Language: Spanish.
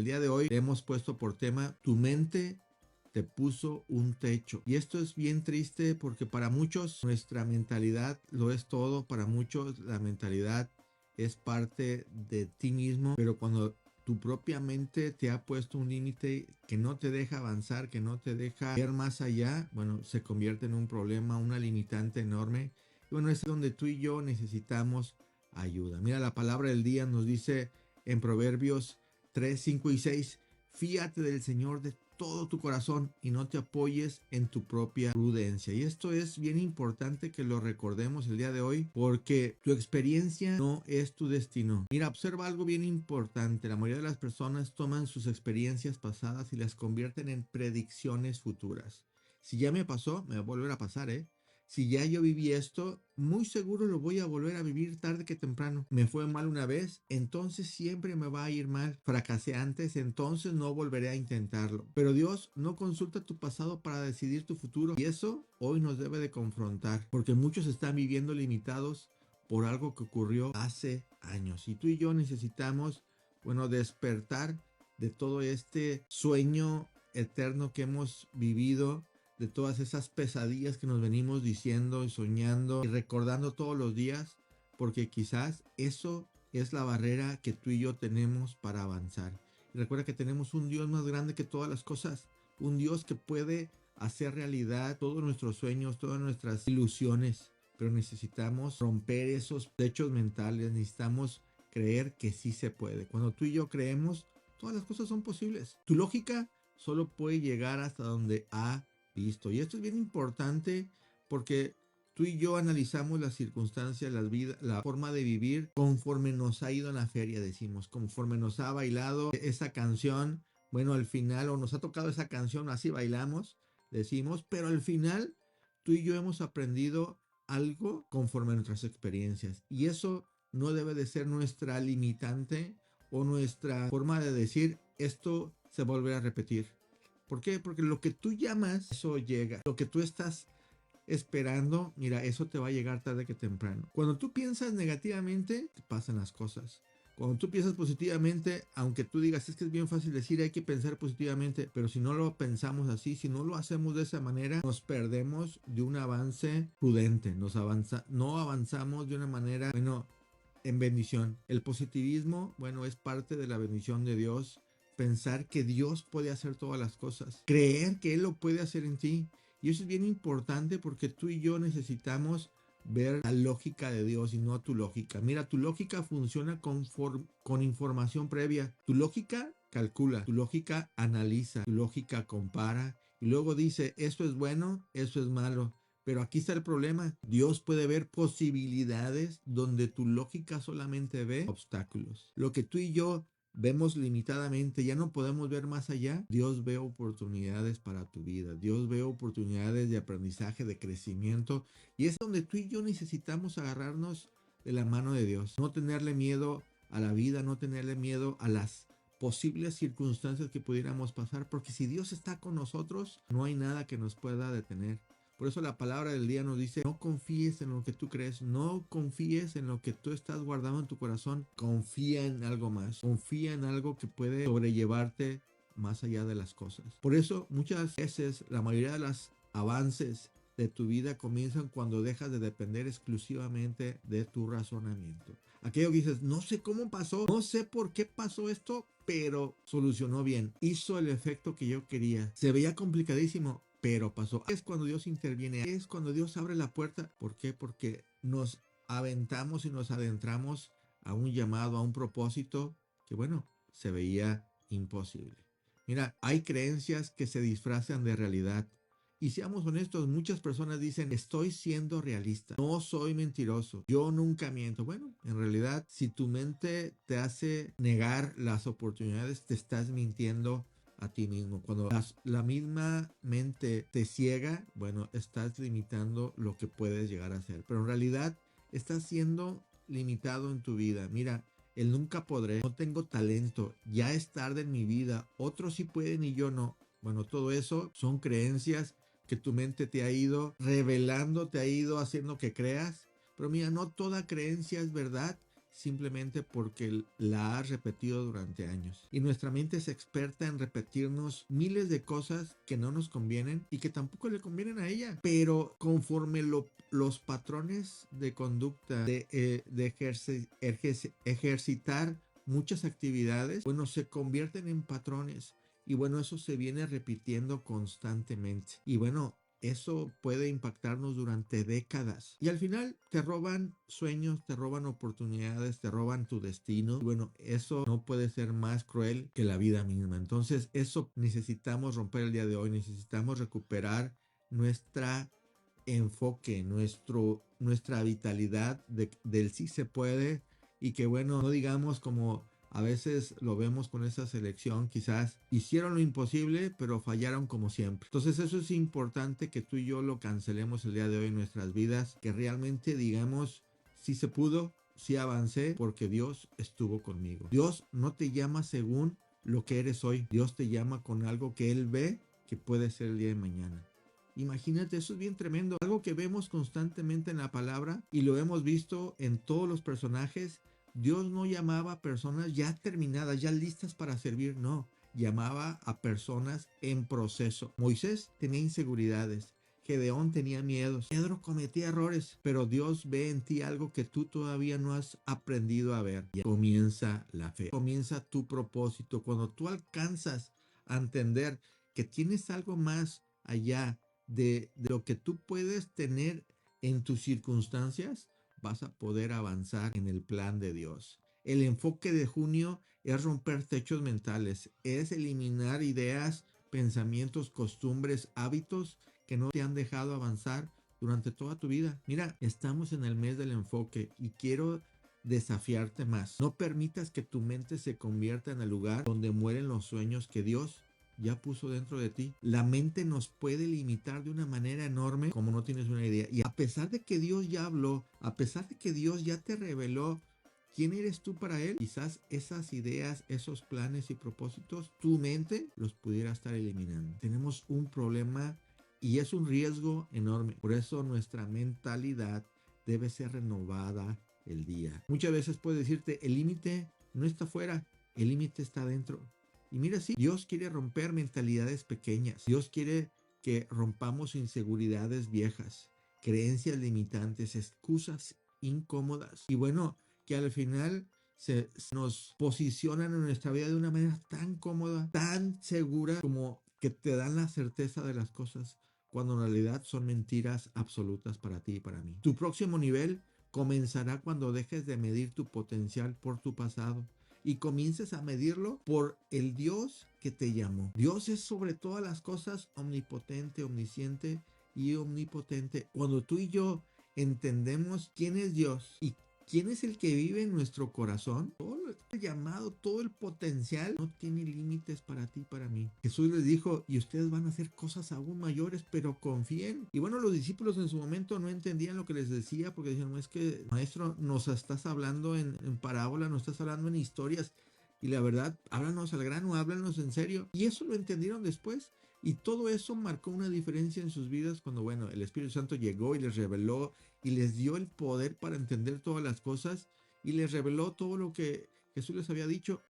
El día de hoy le hemos puesto por tema: tu mente te puso un techo. Y esto es bien triste porque para muchos nuestra mentalidad lo es todo. Para muchos la mentalidad es parte de ti mismo. Pero cuando tu propia mente te ha puesto un límite que no te deja avanzar, que no te deja ver más allá, bueno, se convierte en un problema, una limitante enorme. Y bueno, es donde tú y yo necesitamos ayuda. Mira, la palabra del día nos dice en Proverbios 3, 5 y 6: fíate del Señor de todo tu corazón y no te apoyes en tu propia prudencia. Y esto es bien importante que lo recordemos el día de hoy, porque tu experiencia no es tu destino. Mira, observa algo bien importante. La mayoría de las personas toman sus experiencias pasadas y las convierten en predicciones futuras. Si ya me pasó, me va a volver a pasar, ¿eh? Si ya yo viví esto, muy seguro lo voy a volver a vivir tarde que temprano. Me fue mal una vez, entonces siempre me va a ir mal. Fracasé antes, entonces no volveré a intentarlo. Pero Dios no consulta tu pasado para decidir tu futuro. Y eso hoy nos debe de confrontar, porque muchos están viviendo limitados por algo que ocurrió hace años. Y tú y yo necesitamos, bueno, despertar de todo este sueño eterno que hemos vivido, de todas esas pesadillas que nos venimos diciendo y soñando y recordando todos los días, porque quizás eso es la barrera que tú y yo tenemos para avanzar. Y recuerda que tenemos un Dios más grande que todas las cosas, un Dios que puede hacer realidad todos nuestros sueños, todas nuestras ilusiones, pero necesitamos romper esos techos mentales, necesitamos creer que sí se puede. Cuando tú y yo creemos, todas las cosas son posibles. Tu lógica solo puede llegar hasta donde ha visto. Y esto es bien importante porque tú y yo analizamos las circunstancias, la forma de vivir conforme nos ha ido en la feria, decimos, conforme nos ha bailado esa canción. Bueno, al final, o nos ha tocado esa canción, así bailamos, decimos, pero al final tú y yo hemos aprendido algo conforme a nuestras experiencias. Y eso no debe de ser nuestra limitante o nuestra forma de decir: esto se volverá a repetir. ¿Por qué? Porque lo que tú llamas, eso llega. Lo que tú estás esperando, mira, eso te va a llegar tarde que temprano. Cuando tú piensas negativamente, te pasan las cosas. Cuando tú piensas positivamente, aunque tú digas: es que es bien fácil decir, hay que pensar positivamente, pero si no lo pensamos así, si no lo hacemos de esa manera, nos perdemos de un avance prudente, no avanzamos de una manera, bueno, en bendición. El positivismo, bueno, es parte de la bendición de Dios. Pensar que Dios puede hacer todas las cosas, creer que Él lo puede hacer en ti. Y eso es bien importante porque tú y yo necesitamos ver la lógica de Dios y no tu lógica. Mira, tu lógica funciona con información previa. Tu lógica calcula, tu lógica analiza, tu lógica compara y luego dice: esto es bueno, eso es malo. Pero aquí está el problema: Dios puede ver posibilidades donde tu lógica solamente ve obstáculos. Lo que tú y yo vemos limitadamente, ya no podemos ver más allá. Dios ve oportunidades para tu vida. Dios ve oportunidades de aprendizaje, de crecimiento. Y es donde tú y yo necesitamos agarrarnos de la mano de Dios. No tenerle miedo a la vida, no tenerle miedo a las posibles circunstancias que pudiéramos pasar, porque si Dios está con nosotros, no hay nada que nos pueda detener. Por eso la palabra del día nos dice: no confíes en lo que tú crees, no confíes en lo que tú estás guardando en tu corazón, confía en algo más, confía en algo que puede sobrellevarte más allá de las cosas. Por eso muchas veces la mayoría de los avances de tu vida comienzan cuando dejas de depender exclusivamente de tu razonamiento. Aquello que dices: no sé cómo pasó, no sé por qué pasó esto, pero solucionó bien, hizo el efecto que yo quería. Se veía complicadísimo, pero pasó. Es cuando Dios interviene, es cuando Dios abre la puerta. ¿Por qué? Porque nos aventamos y nos adentramos a un llamado, a un propósito que, bueno, se veía imposible. Mira, hay creencias que se disfrazan de realidad. Y seamos honestos, muchas personas dicen: estoy siendo realista, no soy mentiroso, yo nunca miento. Bueno, en realidad, si tu mente te hace negar las oportunidades, te estás mintiendo a ti mismo. Cuando la misma mente te ciega, bueno, estás limitando lo que puedes llegar a hacer. Pero en realidad estás siendo limitado en tu vida. Mira, el nunca podré, no tengo talento, ya es tarde en mi vida, otros sí pueden y yo no. Bueno, todo eso son creencias que tu mente te ha ido revelando, te ha ido haciendo que creas. Pero mira, no toda creencia es verdad simplemente porque la has repetido durante años. Y nuestra mente es experta en repetirnos miles de cosas que no nos convienen y que tampoco le convienen a ella. Pero conforme los patrones de conducta, de ejercitar muchas actividades, bueno, se convierten en patrones. Y bueno, eso se viene repitiendo constantemente. Y bueno, eso puede impactarnos durante décadas. Y al final te roban sueños, te roban oportunidades, te roban tu destino. Y bueno, eso no puede ser más cruel que la vida misma. Entonces, eso necesitamos romper el día de hoy. Necesitamos recuperar nuestra enfoque, nuestra vitalidad del sí se puede, y que bueno, no digamos como a veces lo vemos con esa selección, quizás hicieron lo imposible, pero fallaron como siempre. Entonces eso es importante que tú y yo lo cancelemos el día de hoy en nuestras vidas, que realmente digamos, sí se pudo, sí avancé, porque Dios estuvo conmigo. Dios no te llama según lo que eres hoy. Dios te llama con algo que Él ve que puede ser el día de mañana. Imagínate, eso es bien tremendo. Algo que vemos constantemente en la palabra y lo hemos visto en todos los personajes. Dios no llamaba a personas ya terminadas, ya listas para servir, no. Llamaba a personas en proceso. Moisés tenía inseguridades. Gedeón tenía miedos. Pedro cometía errores. Pero Dios ve en ti algo que tú todavía no has aprendido a ver. Y comienza la fe. Comienza tu propósito. Cuando tú alcanzas a entender que tienes algo más allá de lo que tú puedes tener en tus circunstancias, vas a poder avanzar en el plan de Dios. El enfoque de junio es romper techos mentales, es eliminar ideas, pensamientos, costumbres, hábitos que no te han dejado avanzar durante toda tu vida. Mira, estamos en el mes del enfoque y quiero desafiarte más. No permitas que tu mente se convierta en el lugar donde mueren los sueños que Dios ya puso dentro de ti. La mente nos puede limitar de una manera enorme, como no tienes una idea. Y a pesar de que Dios ya habló, a pesar de que Dios ya te reveló quién eres tú para Él, quizás esas ideas, esos planes y propósitos, tu mente los pudiera estar eliminando. Tenemos un problema y es un riesgo enorme. Por eso nuestra mentalidad debe ser renovada el día. Muchas veces puedes decirte, el límite no está afuera, el límite está dentro. Y mira, sí, Dios quiere romper mentalidades pequeñas. Dios quiere que rompamos inseguridades viejas, creencias limitantes, excusas incómodas. Y bueno, que al final se nos posicionan en nuestra vida de una manera tan cómoda, tan segura, como que te dan la certeza de las cosas, cuando en realidad son mentiras absolutas para ti y para mí. Tu próximo nivel comenzará cuando dejes de medir tu potencial por tu pasado y comiences a medirlo por el Dios que te llamó. Dios es sobre todas las cosas omnipotente, omnisciente y omnipotente. Cuando tú y yo entendemos quién es Dios y quién es el que vive en nuestro corazón, todo el llamado, todo el potencial no tiene límites para ti y para mí. Jesús les dijo, y ustedes van a hacer cosas aún mayores, pero confíen. Y bueno, los discípulos en su momento no entendían lo que les decía, porque decían, no, es que maestro, nos estás hablando en parábola, nos estás hablando en historias. Y la verdad, háblanos al grano, háblanos en serio. Y eso lo entendieron después. Y todo eso marcó una diferencia en sus vidas cuando, bueno, el Espíritu Santo llegó y les reveló y les dio el poder para entender todas las cosas y les reveló todo lo que Jesús les había dicho.